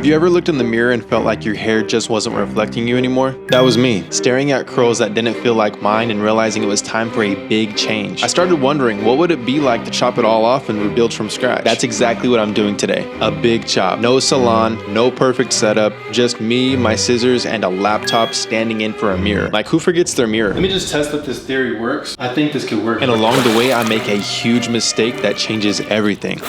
Have you ever looked in the mirror and felt like your hair just wasn't reflecting you anymore? That was me, staring at curls that didn't feel like mine and realizing it was time for a big change. I started wondering, what would it be like to chop it all off and rebuild from scratch? That's exactly what I'm doing today. A big chop. No salon, no perfect setup, just me, my scissors, and a laptop standing in for a mirror. Like, who forgets their mirror? Let me just test that this theory works. I think this could work. And along the way, I make a huge mistake that changes everything.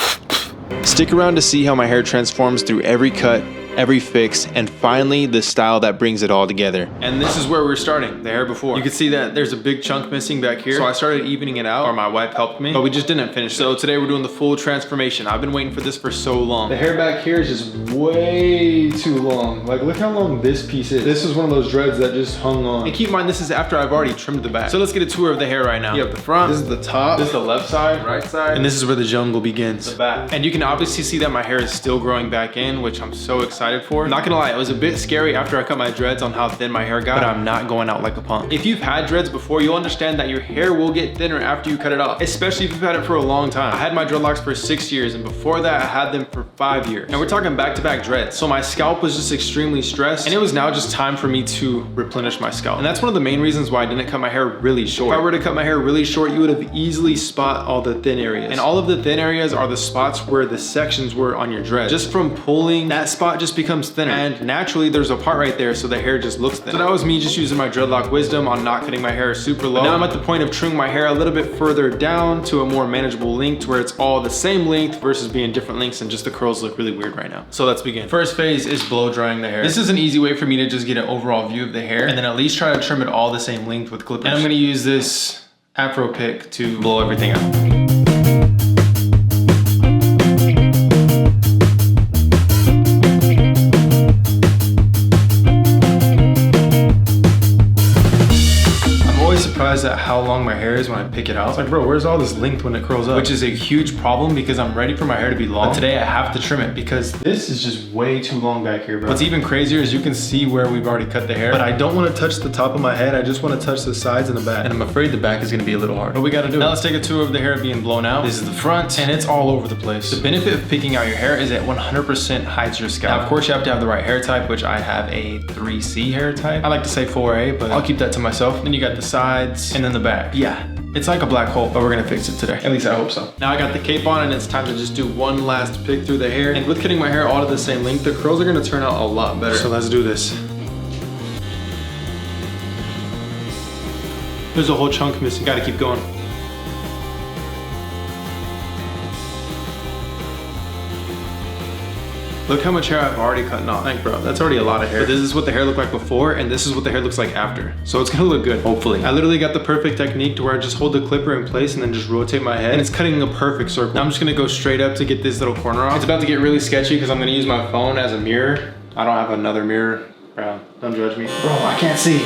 Stick around to see how my hair transforms through every cut, every fix, and finally the style that brings it all together. And this is where we're starting, the hair before. You can see that there's a big chunk missing back here. So I started evening it out, or my wife helped me, but we just didn't finish. So today we're doing the full transformation. I've been waiting for this for so long. The hair back here is just way too long. Like, look how long this piece is. This is one of those dreads that just hung on. And keep in mind, this is after I've already trimmed the back. So let's get a tour of the hair right now. You have the front, this is the top, this is the left side, right side, and this is where the jungle begins, the back. And you can obviously see that my hair is still growing back in, which I'm so excited for. I'm not gonna lie, it was a bit scary after I cut my dreads on how thin my hair got, but I'm not going out like a punk. If you've had dreads before, you'll understand that your hair will get thinner after you cut it off, especially if you've had it for a long time. I had my dreadlocks for 6 years, and before that, I had them for 5 years. And we're talking back-to-back dreads. So my scalp was just extremely stressed, and it was now just time for me to replenish my scalp. And that's one of the main reasons why I didn't cut my hair really short. If I were to cut my hair really short, you would have easily spot all the thin areas. And all of the thin areas are the spots where the sections were on your dread. Just from pulling, that spot just becomes thinner. And naturally, there's a part right there, so the hair just looks thin. So that was me just using my dreadlock wisdom on not cutting my hair super low. But now I'm at the point of trimming my hair a little bit further down to a more manageable length where it's all the same length versus being different lengths, and just the curls look really weird right now. So let's begin. First phase is blow drying the hair. This is an easy way for me to just get an overall view of the hair and then at least try to trim it all the same length with clippers. And I'm gonna use this Afro pick to blow everything out. Surprised at how long my hair is when I pick it out. It's like, bro, where's all this length when it curls up? Which is a huge problem because I'm ready for my hair to be long. But today I have to trim it because this is just way too long back here, bro. What's even crazier is you can see where we've already cut the hair, but I don't want to touch the top of my head. I just want to touch the sides and the back. And I'm afraid the back is going to be a little hard, but we got to do it. Now let's take a tour of the hair being blown out. This is the front, and it's all over the place. The benefit of picking out your hair is it 100% hides your scalp. Now, of course, you have to have the right hair type, which I have a 3C hair type. I like to say 4A, but I'll keep that to myself. Then you got the sides and then the back. Yeah, it's like a black hole, but we're gonna fix it today. At least I hope so. Now I got the cape on, and it's time to just do one last pick through the hair. And with cutting my hair all to the same length, the curls are gonna turn out a lot better. So let's do this. There's a whole chunk missing. Gotta keep going. Look how much hair I've already cut off. Like, bro, that's already a lot of hair. But this is what the hair looked like before, and this is what the hair looks like after. So it's gonna look good, hopefully. I literally got the perfect technique to where I just hold the clipper in place and then just rotate my head, and it's cutting a perfect circle. Now I'm just gonna go straight up to get this little corner off. It's about to get really sketchy because I'm gonna use my phone as a mirror. I don't have another mirror. Bro, don't judge me. Bro, I can't see.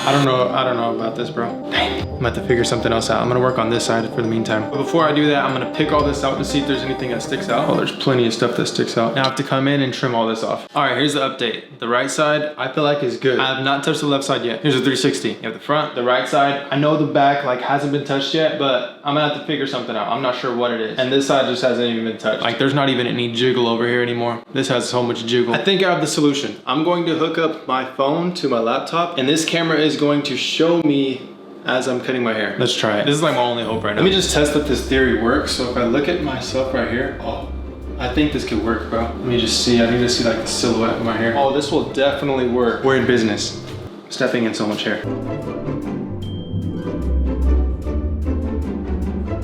I don't know about this, bro. Dang. I'm gonna have to figure something else out. I'm gonna work on this side for the meantime. But before I do that, I'm gonna pick all this out to see if there's anything that sticks out. Oh, there's plenty of stuff that sticks out. Now I have to come in and trim all this off. All right, here's the update. The right side, I feel like is good. I have not touched the left side yet. Here's a 360. You have the front, the right side. I know the back like hasn't been touched yet, but I'm gonna have to figure something out. I'm not sure what it is. And this side just hasn't even been touched. Like, there's not even any jiggle over here anymore. This has so much jiggle. I think I have the solution. I'm going to hook up my phone to my laptop, and this camera is going to show me as I'm cutting my hair. Let's try it. This is like my only hope right now. Let me just test that this theory works. So if I look at myself right here, oh, I think this could work, bro. Let me just see. I need to see like the silhouette of my hair. Oh, this will definitely work. We're in business. Stepping in so much hair.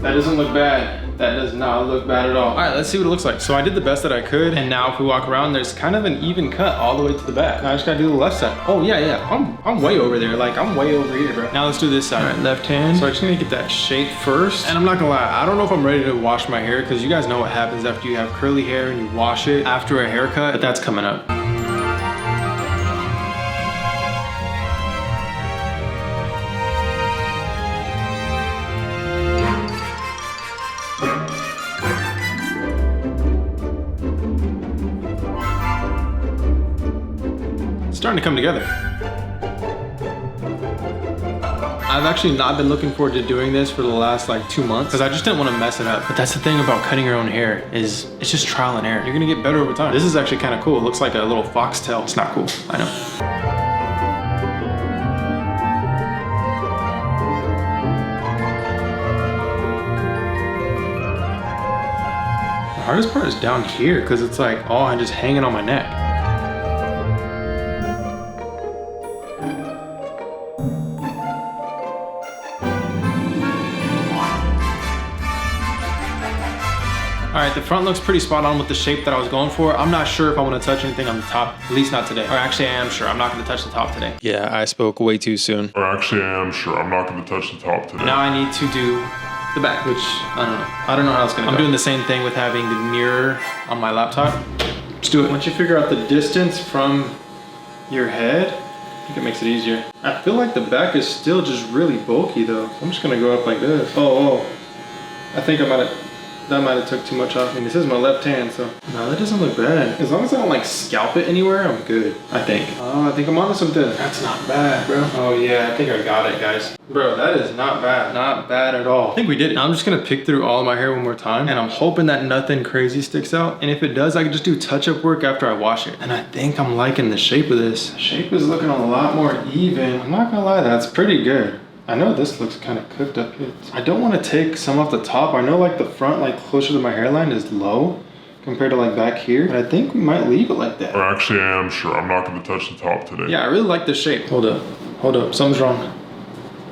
That doesn't look bad. That does not look bad at all. All right, let's see what it looks like. So I did the best that I could, and now if we walk around, there's kind of an even cut all the way to the back. Now I just gotta do the left side. Oh yeah, I'm way over there. Like, I'm way over here, bro. Now let's do this side. All right, left hand. So I'm just gonna get that shape first. And I'm not gonna lie, I don't know if I'm ready to wash my hair, because you guys know what happens after you have curly hair and you wash it after a haircut, but that's coming up. Starting to come together. I've actually not been looking forward to doing this for the last like 2 months because I just didn't want to mess it up. But that's the thing about cutting your own hair is it's just trial and error. You're gonna get better over time. This is actually kind of cool. It looks like a little foxtail. It's not cool, I know. The hardest part is down here because it's like all just hanging on my neck. All right, the front looks pretty spot on with the shape that I was going for. I'm not sure if I want to touch anything on the top, at least not today. Or actually, I am sure. I'm not going to touch the top today. Yeah, I spoke way too soon. Or actually, I am sure I'm not going to touch the top today. Now I need to do the back, which I don't know. I don't know how it's going to go. I'm doing the same thing with having the mirror on my laptop. Let's do it. Once you figure out the distance from your head, I think it makes it easier. I feel like the back is still just really bulky though. I'm just going to go up like this. Oh. I think that might have took too much off. I mean, this is my left hand, so. No, that doesn't look bad. As long as I don't like scalp it anywhere, I'm good, I think. Oh, I think I'm onto something. That's not bad, bro. Oh yeah, I think I got it, guys. Bro, that is not bad. Not bad at all. I think we did it. Now I'm just gonna pick through all of my hair one more time, and I'm hoping that nothing crazy sticks out. And if it does, I can just do touch-up work after I wash it. And I think I'm liking the shape of this. The shape is looking a lot more even. I'm not gonna lie, that's pretty good. I know this looks kind of cooked up here. I don't want to take some off the top. I know like the front, like closer to my hairline is low compared to like back here. But I think we might leave it like that. Or actually, I am sure I'm not going to touch the top today. Yeah, I really like this shape. Hold up, something's wrong.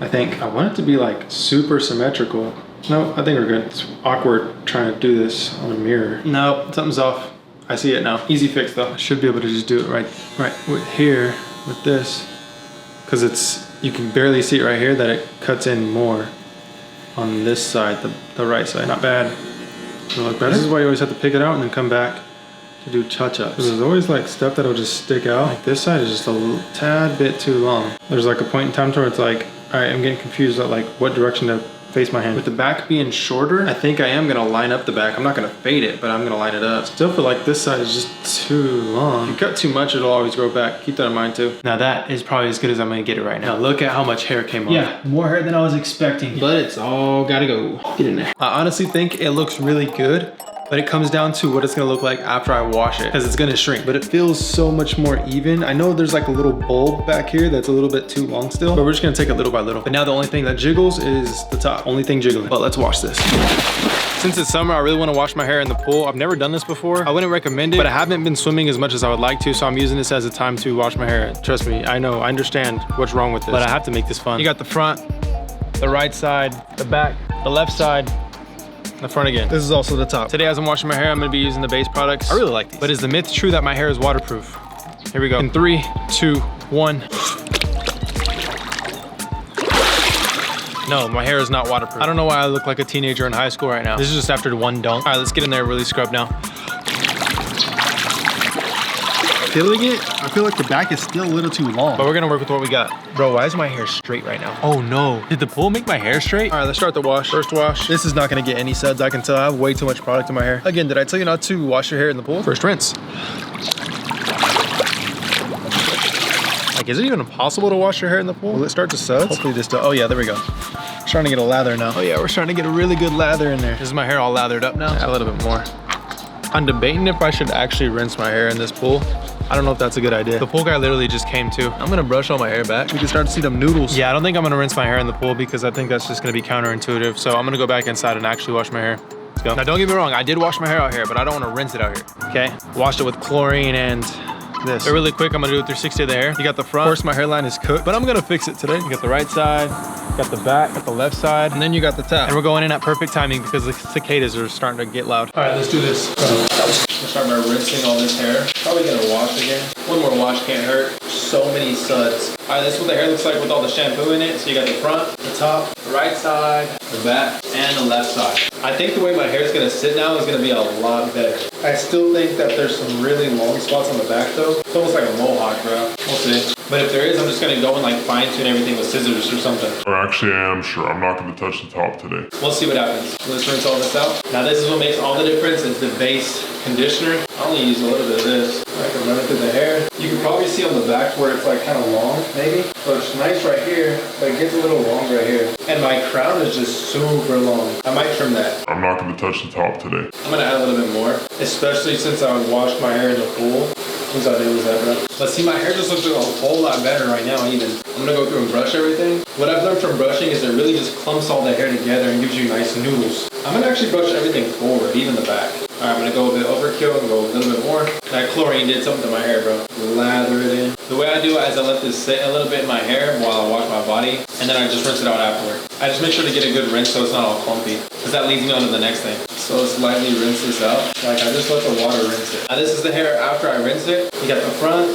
I think I want it to be like super symmetrical. No, I think we're good. It's awkward trying to do this on a mirror. No, something's off. I see it now. Easy fix though. I should be able to just do it right with here, with this. Cause you can barely see it right here that it cuts in more on this side, the right side. Not bad. Does it look better? This is why you always have to pick it out and then come back to do touch-ups. There's always like stuff that'll just stick out. Like this side is just a tad bit too long. There's like a point in time where it's like, all right, I'm getting confused at like what direction to face my hand. With the back being shorter, I think I am gonna line up the back. I'm not gonna fade it, but I'm gonna line it up. Still feel like this side is just too long. If you cut too much, it'll always grow back. Keep that in mind too. Now that is probably as good as I'm gonna get it right now. Look at how much hair came off. Yeah, more hair than I was expecting, but it's all gotta go. Get in there. I honestly think it looks really good, but it comes down to what it's gonna look like after I wash it, because it's gonna shrink, but it feels so much more even. I know there's like a little bulb back here that's a little bit too long still, but we're just gonna take it little by little. But now the only thing that jiggles is the top. Only thing jiggling. But let's wash this. Since it's summer, I really wanna wash my hair in the pool. I've never done this before. I wouldn't recommend it, but I haven't been swimming as much as I would like to, so I'm using this as a time to wash my hair. Trust me, I know, I understand what's wrong with this, but I have to make this fun. You got the front, the right side, the back, the left side, the front again. This is also the top. Today as I'm washing my hair, I'm gonna be using the base products. I really like these. But is the myth true that my hair is waterproof? Here we go. In 3, 2, 1. No, my hair is not waterproof. I don't know why I look like a teenager in high school right now. This is just after one dunk. All right, let's get in there and really scrub now. Feeling it, I feel like the back is still a little too long. But we're gonna work with what we got. Bro, why is my hair straight right now? Oh no, did the pool make my hair straight? All right, let's start the wash. First wash. This is not gonna get any suds, I can tell. I have way too much product in my hair. Again, did I tell you not to wash your hair in the pool? First rinse. Like, is it even possible to wash your hair in the pool? Will it start to suds? Hopefully this does. Oh yeah, there we go. Starting to get a lather now. Oh yeah, we're starting to get a really good lather in there. This is my hair all lathered up now. Add a little bit more. I'm debating if I should actually rinse my hair in this pool. I don't know if that's a good idea. The pool guy literally just came too. I'm gonna brush all my hair back. We can start to see them noodles. Yeah, I don't think I'm gonna rinse my hair in the pool because I think that's just gonna be counterintuitive. So I'm gonna go back inside and actually wash my hair. Let's go. Now don't get me wrong, I did wash my hair out here, but I don't wanna rinse it out here, okay? Washed it with chlorine and this. Really quick, I'm gonna do a 360 of the hair. You got the front. Of course, my hairline is cooked, but I'm gonna fix it today. You got the right side, got the back, got the left side, and then you got the top. And we're going in at perfect timing because the cicadas are starting to get loud. All right, let's do this. We'll start by rinsing all this hair. Probably gonna wash again. One more wash can't hurt. So many suds. All right, this is what the hair looks like with all the shampoo in it. So you got the front, the top, the right side, the back, and the left side. I think the way my hair is gonna sit now is gonna be a lot better. I still think that there's some really long spots on the back though. It's almost like a mohawk, bro. We'll see. But if there is, I'm just gonna go and like fine tune everything with scissors or something. Or actually, I am sure I'm not going to touch the top today. We'll see what happens. Let's rinse all this out. Now this is what makes all the difference is the base conditioner. I only use a little bit of this. I can run it through the hair. You can probably see on the exact where it's like kind of long, maybe. So it's nice right here, but it gets a little long right here. And my crown is just super long. I might trim that. I'm not gonna touch the top today. I'm gonna add a little bit more, especially since I washed my hair in the pool. What's that do? That, bro? But see, my hair just looks a whole lot better right now, even. I'm gonna go through and brush everything. What I've learned from brushing is it really just clumps all the hair together and gives you nice noodles. I'm gonna actually brush everything forward, even the back. All right, I'm gonna go a bit overkill and go a little bit more. That chlorine did something to my hair, bro. Lather it in. The way I do it is I let this sit a little bit in my hair while I wash my body, and then I just rinse it out afterward. I just make sure to get a good rinse so it's not all clumpy, because that leads me on to the next thing. So let's lightly rinse this out. Like I just let the water rinse it. Now this is the hair after I rinse it. You got the front,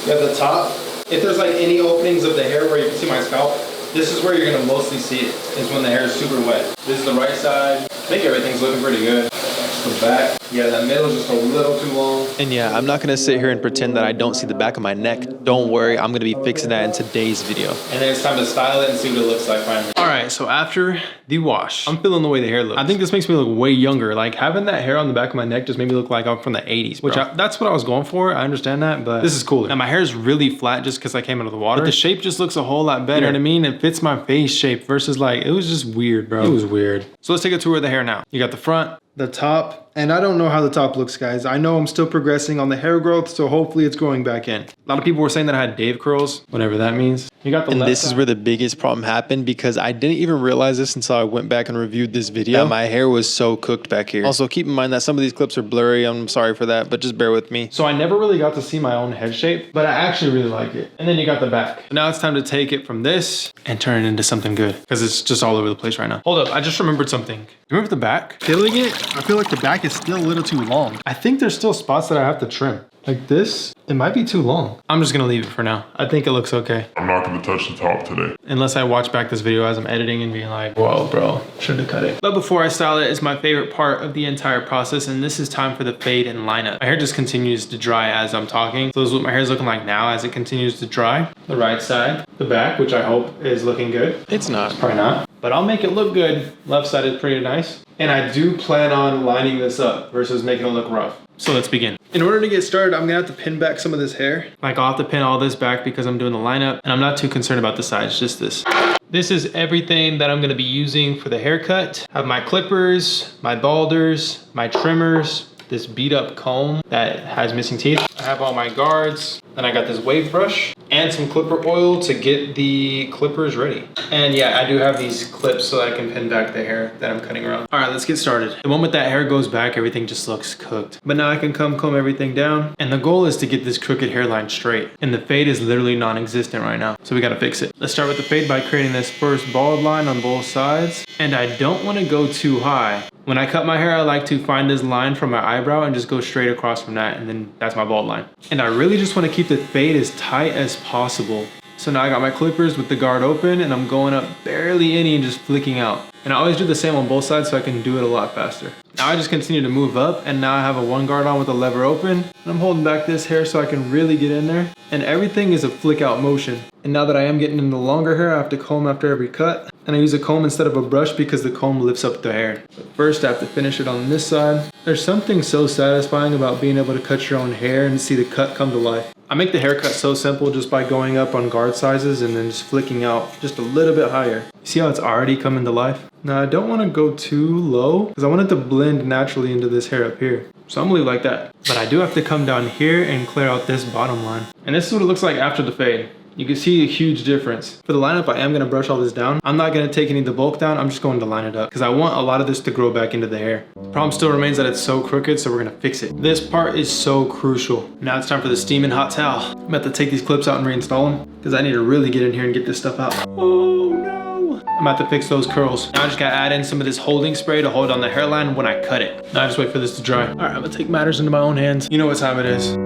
you have the top. If there's like any openings of the hair where you can see my scalp, this is where you're gonna mostly see it, is when the hair is super wet. This is the right side. I think everything's looking pretty good. The back, yeah, that middle is just a little too long. And yeah, I'm not gonna sit here and pretend that I don't see the back of my neck. Don't worry, I'm gonna be fixing that in today's video. And then it's time to style it and see what it looks like finally. All right, so after the wash, I'm feeling the way the hair looks. I think this makes me look way younger. Like having that hair on the back of my neck just made me look like I'm from the 80s, bro. That's what I was going for. I understand that, but this is cooler. Now my hair is really flat just because I came out of the water. But the shape just looks a whole lot better. You know what I mean? It fits my face shape versus like, it was just weird, bro. It was weird. So let's take a tour of the hair now. You got the front, the top, and I don't know how the top looks, guys. I know I'm still progressing on the hair growth, so hopefully it's growing back in. A lot of people were saying that I had Dave curls, whatever that means. You got the And left this side. is where the biggest problem happened, because I didn't even realize this until I went back and reviewed this video. That my hair was so cooked back here. Also, keep in mind that some of these clips are blurry. I'm sorry for that, but just bear with me. So I never really got to see my own head shape, but I actually really like it. And then you got the back. Now it's time to take it from this and turn it into something good, because it's just all over the place right now. Hold up, I just remembered something. Remember the back? Feeling it? I feel like the back is still a little too long. I think there's still spots that I have to trim. Like this, it might be too long. I'm just gonna leave it for now. I think it looks okay. I'm not gonna touch the top today. Unless I watch back this video as I'm editing and being like, whoa, bro, shouldn't have cut it. But before I style it is my favorite part of the entire process, and this is time for the fade and lineup. My hair just continues to dry as I'm talking. So this is what my hair is looking like now as it continues to dry. The right side, the back, which I hope is looking good. It's not. Probably not, but I'll make it look good. Left side is pretty nice. And I do plan on lining this up versus making it look rough. So let's begin. In order to get started, I'm gonna have to pin back some of this hair. Like I'll have to pin all this back because I'm doing the lineup, and I'm not too concerned about the sides, just this. This is everything that I'm gonna be using for the haircut. I have my clippers, my balders, my trimmers, this beat up comb that has missing teeth. I have all my guards. Then I got this wave brush and some clipper oil to get the clippers ready. And yeah, I do have these clips so I can pin back the hair that I'm cutting around. All right, let's get started. The moment that hair goes back, everything just looks cooked. But now I can comb everything down. And the goal is to get this crooked hairline straight. And the fade is literally non-existent right now. So we gotta fix it. Let's start with the fade by creating this first bald line on both sides. And I don't wanna go too high. When I cut my hair, I like to find this line from my eyebrow and just go straight across from that, and then that's my bald line. And I really just want to keep the fade as tight as possible. So now I got my clippers with the guard open, and I'm going up barely any and just flicking out. And I always do the same on both sides so I can do it a lot faster. Now I just continue to move up, and now I have a one guard on with the lever open, and I'm holding back this hair so I can really get in there. And everything is a flick out motion. And now that I am getting into longer hair, I have to comb after every cut. And I use a comb instead of a brush because the comb lifts up the hair. But first I have to finish it on this side. There's something so satisfying about being able to cut your own hair and see the cut come to life. I make the haircut so simple just by going up on guard sizes and then just flicking out just a little bit higher. See how it's already coming to life? Now I don't want to go too low because I want it to blend naturally into this hair up here. So I'm gonna leave it like that. But I do have to come down here and clear out this bottom line. And this is what it looks like after the fade. You can see a huge difference. For the lineup, I am gonna brush all this down. I'm not gonna take any of the bulk down. I'm just going to line it up because I want a lot of this to grow back into the hair. The problem still remains that it's so crooked, so we're gonna fix it. This part is so crucial. Now it's time for the steaming hot towel. I'm about to take these clips out and reinstall them because I need to really get in here and get this stuff out. Oh no. I'm about to fix those curls. Now I just gotta add in some of this holding spray to hold on the hairline when I cut it. Now I just wait for this to dry. All right, I'm gonna take matters into my own hands. You know what time it is.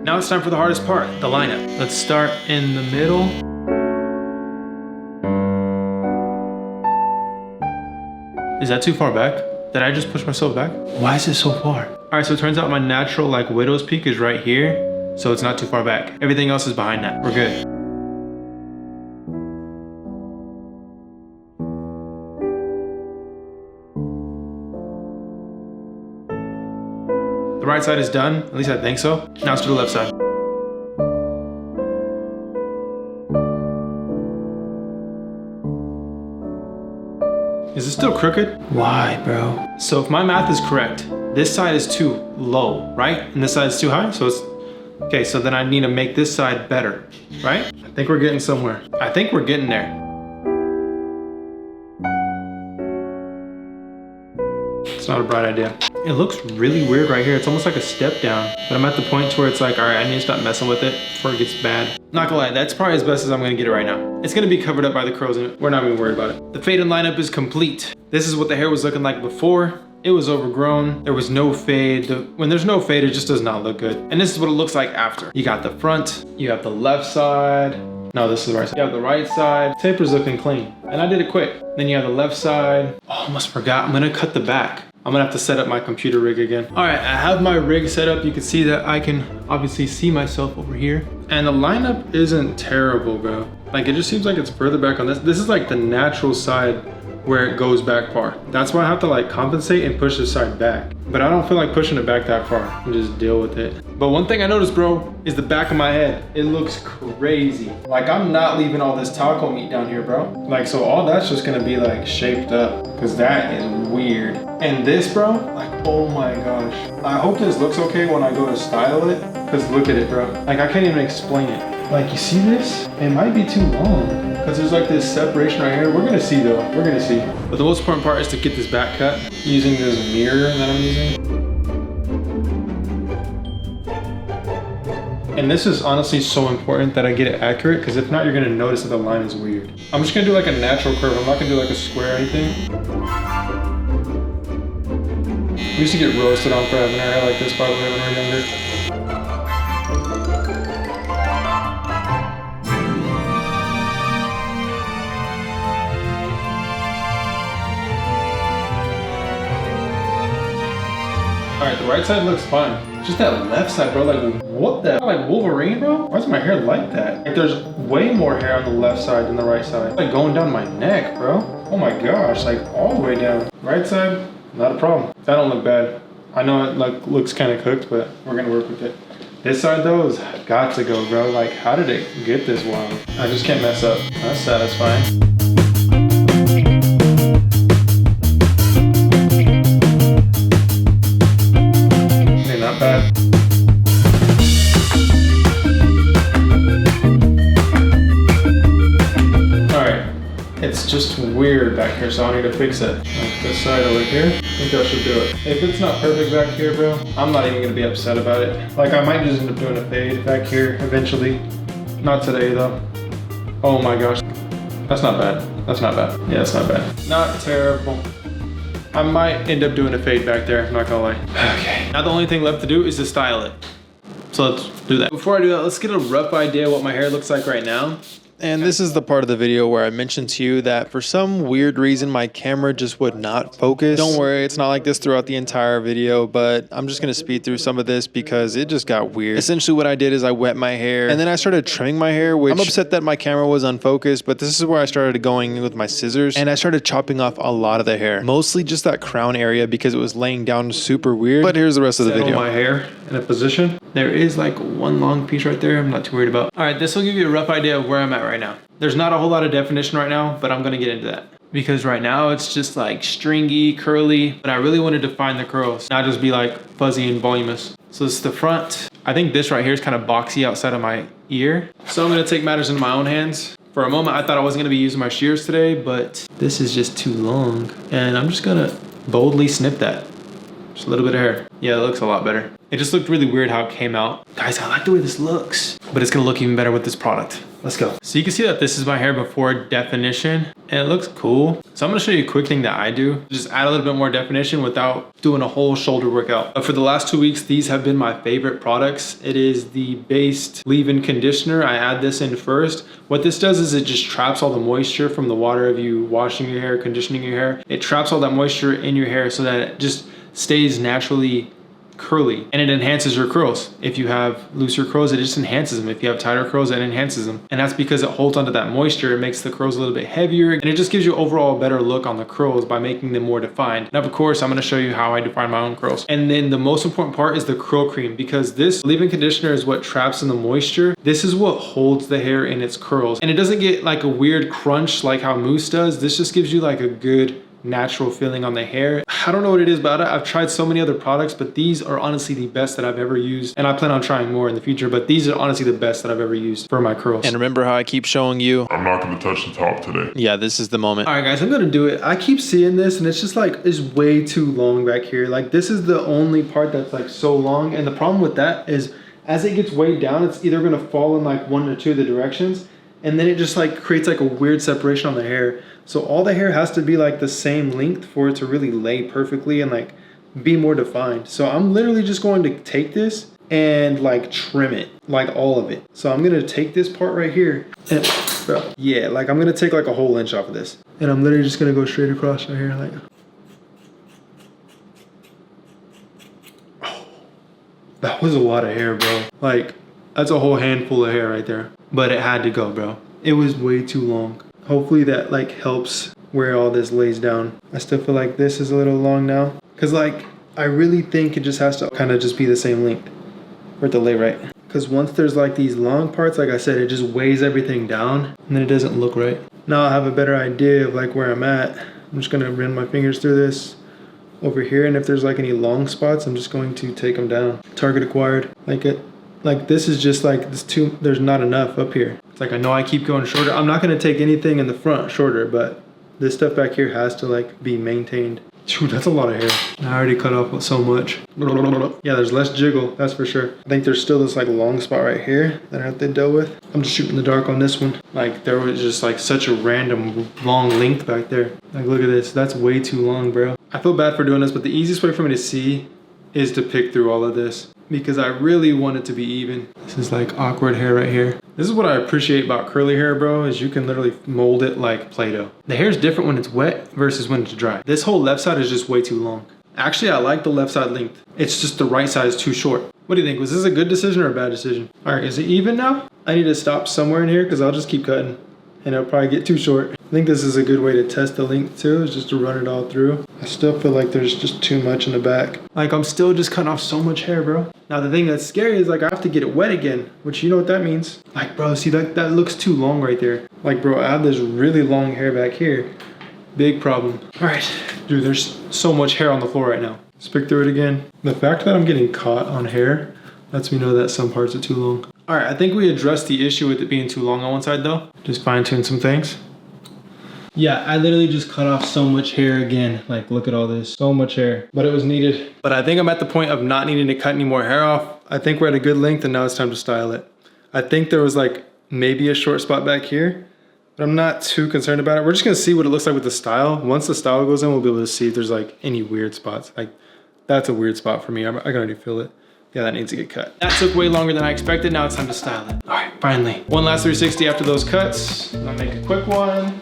Now it's time for the hardest part, the lineup. Let's start in the middle. Is that too far back? Did I just push myself back? Why is it so far? All right, so it turns out my natural like widow's peak is right here, so it's not too far back. Everything else is behind that. We're good. The right side is done, at least I think so. Now let's do the left side. Is it still crooked? Why, bro? So if my math is correct, this side is too low, right? And this side is too high, so it's, okay, so then I need to make this side better, right? I think we're getting somewhere. I think we're getting there. It's not a bright idea. It looks really weird right here. It's almost like a step down, but I'm at the point where it's like, all right, I need to stop messing with it before it gets bad. Not gonna lie, that's probably as best as I'm gonna get it right now. It's gonna be covered up by the curls and we're not even worried about it. The fade-in lineup is complete. This is what the hair was looking like before. It was overgrown. There was no fade. When there's no fade, it just does not look good. And this is what it looks like after. You got the front, you have the left side. No, this is the right side. You have the right side. Taper's looking clean. And I did it quick. Then you have the left side. Oh, almost forgot. I'm gonna cut the back. I'm gonna have to set up my computer rig again. All right, I have my rig set up. You can see that I can obviously see myself over here. And the lineup isn't terrible, bro. Like, it just seems like it's further back on this. This is like the natural side where it goes back far. That's why I have to like compensate and push this side back. But I don't feel like pushing it back that far and just deal with it. But one thing I noticed, bro, is the back of my head. It looks crazy. Like, I'm not leaving all this taco meat down here, bro. Like, so all that's just gonna be like shaped up, because that is weird. And this, bro, like, oh my gosh. I hope this looks okay when I go to style it, because look at it, bro. Like, I can't even explain it. Like, you see this? It might be too long, because there's like this separation right here. We're gonna see though, we're gonna see. But the most important part is to get this back cut using this mirror that I'm using. And this is honestly so important that I get it accurate, because if not, you're gonna notice that the line is weird. I'm just gonna do like a natural curve. I'm not gonna do like a square or anything. We used to get roasted on for having our hair like this, by the way, when we were younger. All right, the right side looks fine. Just that left side, bro, like what the, like Wolverine, bro? Why is my hair like that? Like, there's way more hair on the left side than the right side. It's like going down my neck, bro. Oh my gosh, like all the way down. Right side, not a problem. That don't look bad. I know it like looks kind of cooked, but we're gonna work with it. This side though has got to go, bro. Like, how did it get this wild? I just can't mess up. That's satisfying. Not bad. Alright, it's just weird back here, so I need to fix it. Like this side over here, I think that should do it. If it's not perfect back here, bro, I'm not even gonna be upset about it. Like, I might just end up doing a fade back here eventually. Not today though. Oh my gosh, that's not bad. That's not bad. Yeah, that's not bad. Not terrible. I might end up doing a fade back there, I'm not gonna lie. Okay, now the only thing left to do is to style it. So let's do that. Before I do that, let's get a rough idea of what my hair looks like right now. And this is the part of the video where I mentioned to you that for some weird reason, my camera just would not focus. Don't worry, it's not like this throughout the entire video, but I'm just gonna speed through some of this because it just got weird. Essentially what I did is I wet my hair and then I started trimming my hair, which I'm upset that my camera was unfocused, but this is where I started going with my scissors and I started chopping off a lot of the hair. Mostly just that crown area because it was laying down super weird, but here's the rest of the video. My hair in a position. There is like one long piece right there I'm not too worried about. All right, this will give you a rough idea of where I'm at right now. There's not a whole lot of definition right now, but I'm gonna get into that. Because right now it's just like stringy, curly, but I really want to define the curls, not just be like fuzzy and voluminous. So this is the front. I think this right here is kind of boxy outside of my ear. So I'm gonna take matters into my own hands. For a moment, I thought I wasn't gonna be using my shears today, but this is just too long. And I'm just gonna boldly snip that. Just a little bit of hair. Yeah, it looks a lot better. It just looked really weird how it came out. Guys, I like the way this looks, but it's gonna look even better with this product. Let's go. So you can see that this is my hair before definition and it looks cool. So I'm gonna show you a quick thing that I do. Just add a little bit more definition without doing a whole shoulder workout. But for the last 2 weeks, these have been my favorite products. It is the Based Leave-In Conditioner. I add this in first. What this does is it just traps all the moisture from the water of you washing your hair, conditioning your hair. It traps all that moisture in your hair so that it just stays naturally curly and it enhances your curls. If you have looser curls, it just enhances them. If you have tighter curls, it enhances them. And that's because it holds onto that moisture. It makes the curls a little bit heavier and it just gives you overall a better look on the curls by making them more defined. Now, of course, I'm gonna show you how I define my own curls. And then the most important part is the curl cream, because this leave-in conditioner is what traps in the moisture. This is what holds the hair in its curls. And it doesn't get like a weird crunch like how mousse does. This just gives you like a good natural feeling on the hair. I don't know what it is about it. I've tried so many other products, but these are honestly the best that I've ever used. And I plan on trying more in the future, but these are honestly the best that I've ever used for my curls. And remember how I keep showing you? I'm not going to touch the top today. Yeah, this is the moment. All right, guys, I'm gonna do it. I keep seeing this and it's just like, it's way too long back here. Like this is the only part that's like so long. And the problem with that is as it gets weighed down, it's either gonna fall in like one or two of the directions. And then it just like creates like a weird separation on the hair. So all the hair has to be like the same length for it to really lay perfectly and like be more defined. So I'm literally just going to take this and like trim it, like all of it. So I'm gonna take this part right here and yeah, like I'm gonna take like a whole inch off of this. And I'm literally just gonna go straight across right here like. Oh, that was a lot of hair, bro. Like that's a whole handful of hair right there. But it had to go, bro. It was way too long. Hopefully that like helps where all this lays down. I still feel like this is a little long now. Cause like, I really think it just has to kind of just be the same length for it to lay right. Cause once there's like these long parts, like I said, it just weighs everything down and then it doesn't look right. Now I have a better idea of like where I'm at. I'm just gonna run my fingers through this over here. And if there's like any long spots, I'm just going to take them down. Target acquired, like this is just like this too, there's not enough up here. It's like, I know I keep going shorter. I'm not gonna take anything in the front shorter, but this stuff back here has to like be maintained. Dude, that's a lot of hair. I already cut off so much. Yeah, there's less jiggle, that's for sure. I think there's still this like long spot right here that I have to deal with. I'm just shooting the dark on this one. Like there was just like such a random long length back there. Like look at this, that's way too long, bro. I feel bad for doing this, but the easiest way for me to see is to pick through all of this because I really want it to be even. This is like awkward hair right here. This is what I appreciate about curly hair, bro, is you can literally mold it like Play-Doh. The hair is different when it's wet versus when it's dry. This whole left side is just way too long. Actually, I like the left side length. It's just the right side is too short. What do you think? Was this a good decision or a bad decision? All right, is it even now? I need to stop somewhere in here because I'll just keep cutting and it'll probably get too short. I think this is a good way to test the length too, is just to run it all through. I still feel like there's just too much in the back. Like I'm still just cutting off so much hair, bro. Now the thing that's scary is like I have to get it wet again, which you know what that means. Like bro, see that looks too long right there. Like bro, I have this really long hair back here. Big problem. All right, dude, there's so much hair on the floor right now. Let's pick through it again. The fact that I'm getting caught on hair lets me know that some parts are too long. All right, I think we addressed the issue with it being too long on one side though. Just fine tune some things. Yeah, I literally just cut off so much hair again. Like, look at all this, so much hair, but it was needed. But I think I'm at the point of not needing to cut any more hair off. I think we're at a good length and now it's time to style it. I think there was like maybe a short spot back here, but I'm not too concerned about it. We're just gonna see what it looks like with the style. Once the style goes in, we'll be able to see if there's like any weird spots. Like, that's a weird spot for me. I can already feel it. Yeah, that needs to get cut. That took way longer than I expected. Now it's time to style it. All right, finally. One last 360 after those cuts. I'll make a quick one.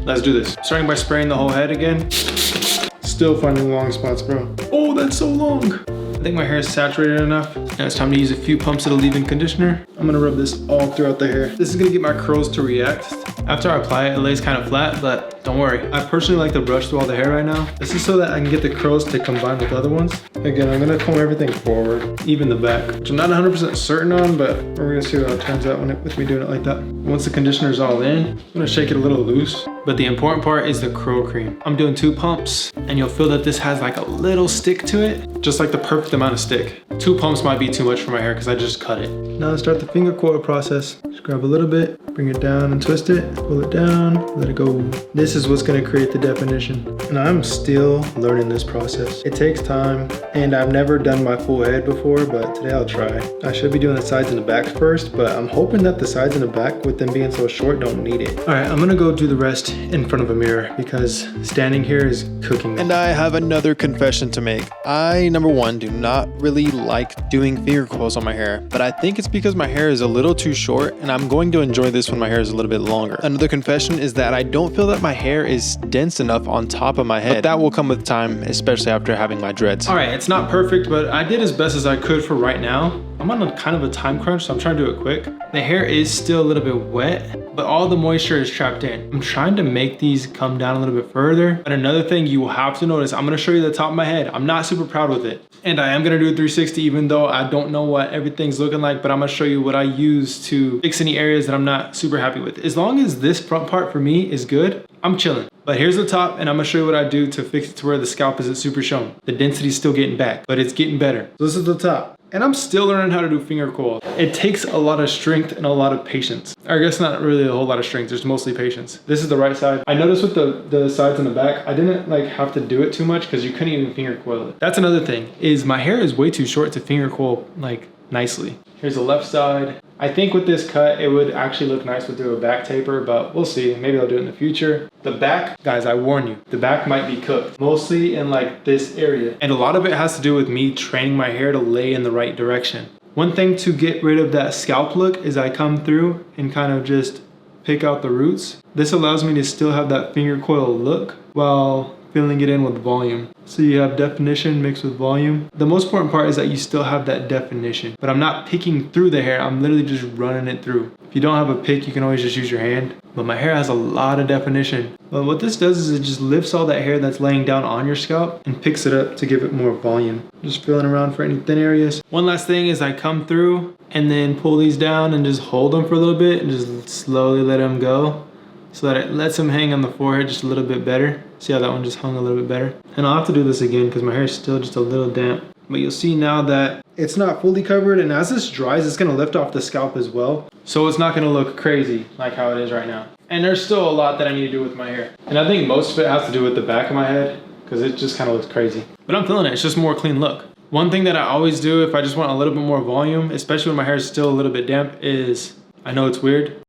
Let's do this. Starting by spraying the whole head again. Still finding long spots, bro. Oh, that's so long. I think my hair is saturated enough. Now it's time to use a few pumps of the leave-in conditioner. I'm gonna rub this all throughout the hair. This is gonna get my curls to react. After I apply it, it lays kind of flat, but don't worry. I personally like to brush through all the hair right now. This is so that I can get the curls to combine with other ones. Again, I'm gonna comb everything forward, even the back, which I'm not 100% certain on, but we're gonna see how it turns out with me doing it like that. Once the conditioner's all in, I'm gonna shake it a little loose. But the important part is the curl cream. I'm doing 2 pumps, and you'll feel that this has like a little stick to it, just like the perfect amount of stick. 2 pumps might be too much for my hair because I just cut it. Now let's start the finger coil process. Just grab a little bit, bring it down and twist it, pull it down, let it go. This is what's gonna create the definition. And I'm still learning this process. It takes time, and I've never done my full head before, but today I'll try. I should be doing the sides and the back first, but I'm hoping that the sides and the back, with them being so short, don't need it. All right, I'm gonna go do the rest in front of a mirror because standing here is cooking me. And I have another confession to make. I, number one, do not really like doing finger coils on my hair, but I think it's because my hair is a little too short and I'm going to enjoy this when my hair is a little bit longer. Another confession is that I don't feel that my hair is dense enough on top of my head. But that will come with time, especially after having my dreads. All right, it's not perfect, but I did as best as I could for right now. I'm on kind of a time crunch, so I'm trying to do it quick. The hair is still a little bit wet, but all the moisture is trapped in. I'm trying to make these come down a little bit further. But another thing you will have to notice, I'm gonna show you the top of my head. I'm not super proud with it. And I am gonna do a 360 even though I don't know what everything's looking like, but I'm gonna show you what I use to fix any areas that I'm not super happy with. As long as this front part for me is good, I'm chilling. But here's the top, and I'm gonna show you what I do to fix it to where the scalp isn't super shown. The density's still getting back, but it's getting better. So this is the top. And I'm still learning how to do finger coil. It takes a lot of strength and a lot of patience. Or I guess not really a whole lot of strength, there's mostly patience. This is the right side. I noticed with the sides and the back, I didn't like have to do it too much because you couldn't even finger coil it. That's another thing, is my hair is way too short to finger coil like nicely. Here's the left side. I think with this cut, it would actually look nice with a back taper, but we'll see. Maybe I'll do it in the future. The back, guys, I warn you, the back might be cooked, mostly in like this area. And a lot of it has to do with me training my hair to lay in the right direction. One thing to get rid of that scalp look is I come through and kind of just pick out the roots. This allows me to still have that finger coil look while filling it in with volume. So you have definition mixed with volume. The most important part is that you still have that definition, but I'm not picking through the hair, I'm literally just running it through. If you don't have a pick, you can always just use your hand, but my hair has a lot of definition. But what this does is it just lifts all that hair that's laying down on your scalp and picks it up to give it more volume. Just feeling around for any thin areas. One last thing is I come through and then pull these down and just hold them for a little bit and just slowly let them go, so that it lets them hang on the forehead just a little bit better. See how that one just hung a little bit better? And I'll have to do this again because my hair is still just a little damp. But you'll see now that it's not fully covered, and as this dries, it's gonna lift off the scalp as well. So it's not gonna look crazy like how it is right now. And there's still a lot that I need to do with my hair. And I think most of it has to do with the back of my head because it just kind of looks crazy. But I'm feeling it, it's just a more clean look. One thing that I always do if I just want a little bit more volume, especially when my hair is still a little bit damp, is, I know it's weird,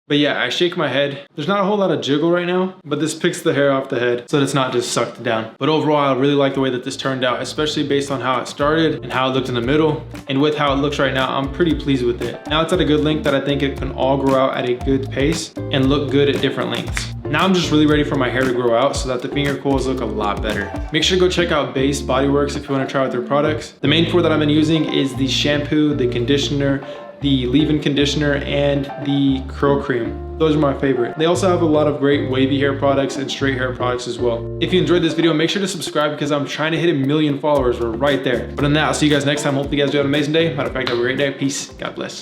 but yeah, I shake my head. There's not a whole lot of jiggle right now, but this picks the hair off the head so that it's not just sucked down. But overall, I really like the way that this turned out, especially based on how it started and how it looked in the middle. And with how it looks right now, I'm pretty pleased with it. Now it's at a good length that I think it can all grow out at a good pace and look good at different lengths. Now I'm just really ready for my hair to grow out so that the finger coils look a lot better. Make sure to go check out Base Bodyworks if you want to try out their products. The main four that I've been using is the shampoo, the conditioner, the leave-in conditioner, and the curl cream. Those are my favorite. They also have a lot of great wavy hair products and straight hair products as well. If you enjoyed this video, make sure to subscribe because I'm trying to hit 1 million followers. We're right there. But on that, I'll see you guys next time. Hopefully you guys do have an amazing day. Matter of fact, have a great day. Peace. God bless.